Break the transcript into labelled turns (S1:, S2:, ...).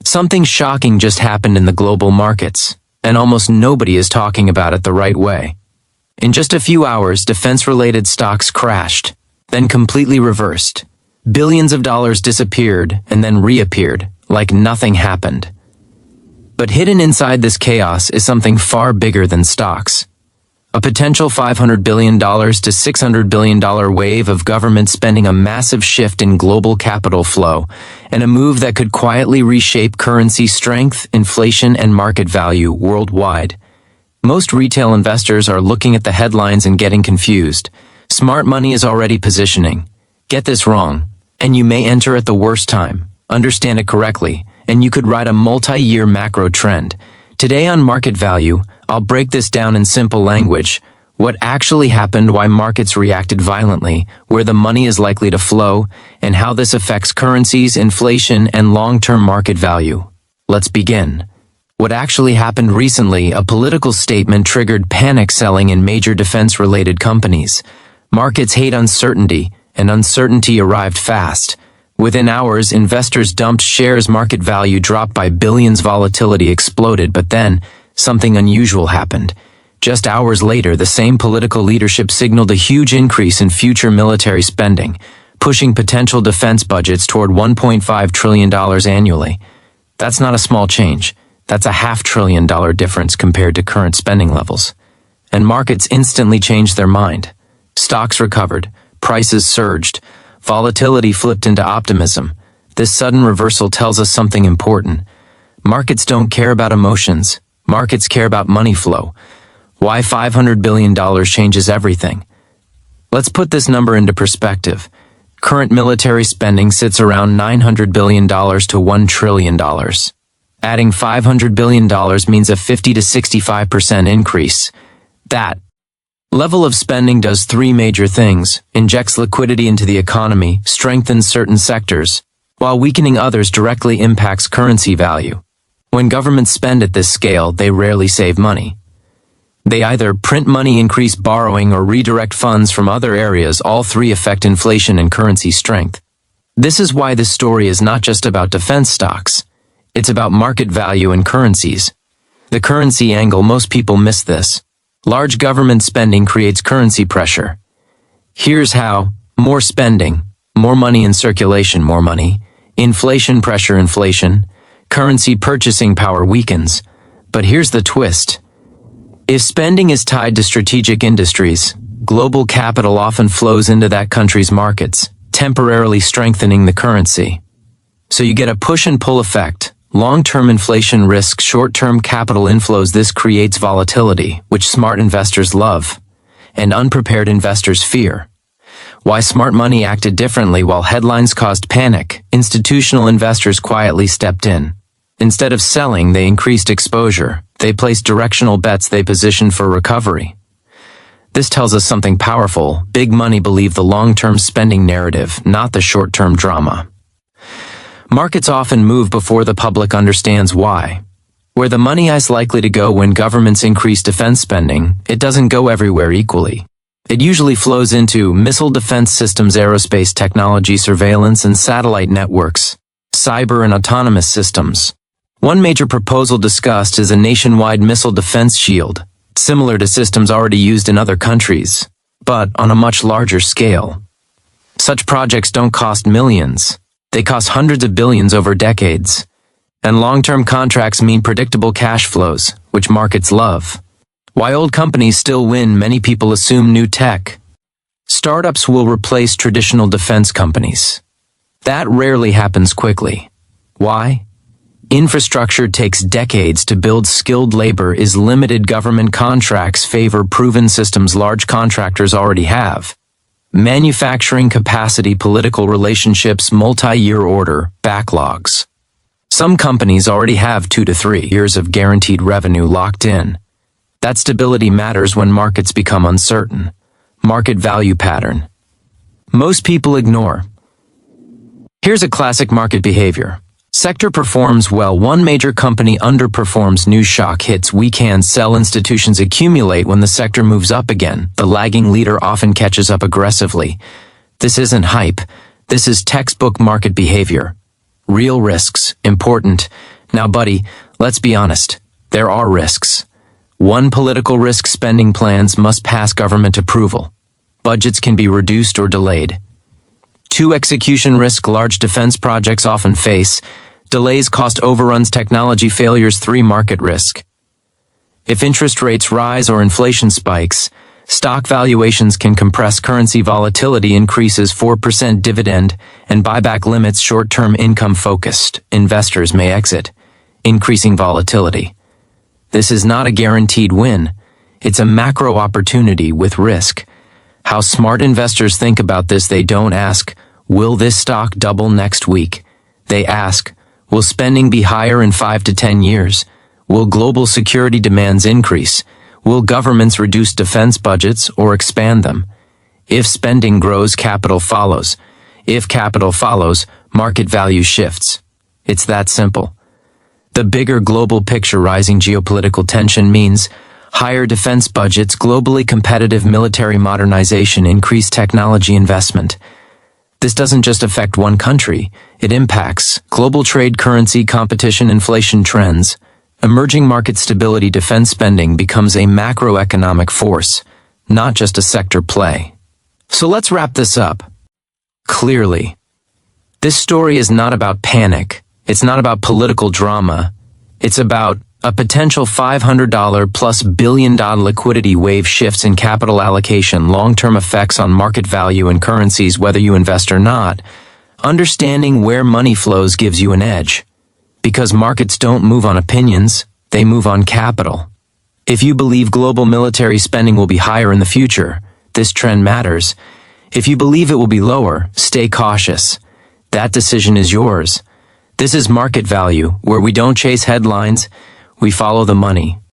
S1: Something shocking just happened in the global markets, and almost nobody is talking about it the right way. In just a few hours, defense-related stocks crashed, then completely reversed. Billions of dollars disappeared and then reappeared, like nothing happened. But hidden inside this chaos is something far bigger than stocks. A potential $500 billion to $600 billion wave of government spending, a massive shift in global capital flow, and a move that could quietly reshape currency strength, inflation, and market value worldwide. Most retail investors are looking at the headlines and getting confused. Smart money is already positioning. Get this wrong, and you may enter at the worst time. Understand it correctly, and you could ride a multi-year macro trend. Today on Market Value, I'll break this down in simple language. What actually happened, why markets reacted violently, where the money is likely to flow, and how this affects currencies, inflation, and long-term market value. Let's begin. What actually happened recently, a political statement triggered panic selling in major defense-related companies. Markets hate uncertainty, and uncertainty arrived fast. Within hours, investors dumped shares, market value dropped by billions, volatility exploded, but then, something unusual happened. Just hours later, the same political leadership signaled a huge increase in future military spending, pushing potential defense budgets toward $1.5 trillion annually. That's not a small change. That's a $500 billion difference compared to current spending levels. And markets instantly changed their mind. Stocks recovered, prices surged, volatility flipped into optimism. This sudden reversal tells us something important. Markets don't care about emotions. Markets care about money flow. Why $500 billion changes everything? Let's put this number into perspective. Current military spending sits around $900 billion to $1 trillion. Adding $500 billion means a 50 to 65% increase. That level of spending does three major things: injects liquidity into the economy, strengthens certain sectors, while weakening others, directly impacts currency value. When governments spend at this scale, they rarely save money. They either print money, increase borrowing, or redirect funds from other areas. All three affect inflation and currency strength. This is why this story is not just about defense stocks. It's about market value and currencies. The currency angle, most people miss this. Large government spending creates currency pressure. Here's how: more spending, more money in circulation, more money. Inflation pressure, inflation. Currency purchasing power weakens. But here's the twist. If spending is tied to strategic industries, global capital often flows into that country's markets, temporarily strengthening the currency. So you get a push and pull effect. Long-term inflation risks short-term capital inflows. This creates volatility, which smart investors love, and unprepared investors fear. Why smart money acted differently. While headlines caused panic, institutional investors quietly stepped in. Instead of selling, they increased exposure. They placed directional bets. They positioned for recovery. This tells us something powerful. Big money believe the long-term spending narrative, not the short-term drama. Markets often move before the public understands why. Where the money is likely to go when governments increase defense spending, it doesn't go everywhere equally. It usually flows into missile defense systems, aerospace technology, surveillance and satellite networks, cyber and autonomous systems. One major proposal discussed is a nationwide missile defense shield, similar to systems already used in other countries, but on a much larger scale. Such projects don't cost millions. They cost hundreds of billions over decades. And long-term contracts mean predictable cash flows, which markets love. Why old companies still win? Many people assume new tech. Startups will replace traditional defense companies. That rarely happens quickly. Why? Infrastructure takes decades to build. Skilled labor is limited. Government contracts favor proven systems large contractors already have. Manufacturing capacity, political relationships, multi-year order, backlogs. Some companies already have 2 to 3 years of guaranteed revenue locked in. That stability matters when markets become uncertain. Market value pattern. Most people ignore. Here's a classic market behavior. Sector performs well. One major company underperforms. New shock hits. We can sell. Institutions accumulate. When the sector moves up again, the lagging leader often catches up aggressively. This isn't hype. This is textbook market behavior. Real risks. Important. Now, buddy, let's be honest. There are risks. One, political risk: spending plans must pass government approval. Budgets can be reduced or delayed. Two, execution risk: large defense projects often face delays, cost overruns, technology failures. Three, market risk. If interest rates rise or inflation spikes, stock valuations can compress, currency volatility increases. 4%, dividend and buyback limits: short-term income-focused investors may exit, increasing volatility. This is not a guaranteed win. It's a macro opportunity with risk. How smart investors think about this: they don't ask, will this stock double next week? They ask, will spending be higher in 5 to 10 years? Will global security demands increase? Will governments reduce defense budgets or expand them? If spending grows, capital follows. If capital follows, market value shifts. It's that simple. The bigger global picture: rising geopolitical tension means higher defense budgets, globally competitive military modernization, increased technology investment. This doesn't just affect one country, it impacts global trade, currency, competition, inflation trends. Emerging market stability: defense spending becomes a macroeconomic force, not just a sector play. So let's wrap this up. Clearly, this story is not about panic. It's not about political drama. It's about a potential $500 plus billion liquidity wave, shifts in capital allocation, long-term effects on market value and currencies, whether you invest or not. Understanding where money flows gives you an edge. Because markets don't move on opinions, they move on capital. If you believe global military spending will be higher in the future, this trend matters. If you believe it will be lower, stay cautious. That decision is yours. This is market value, where we don't chase headlines, we follow the money.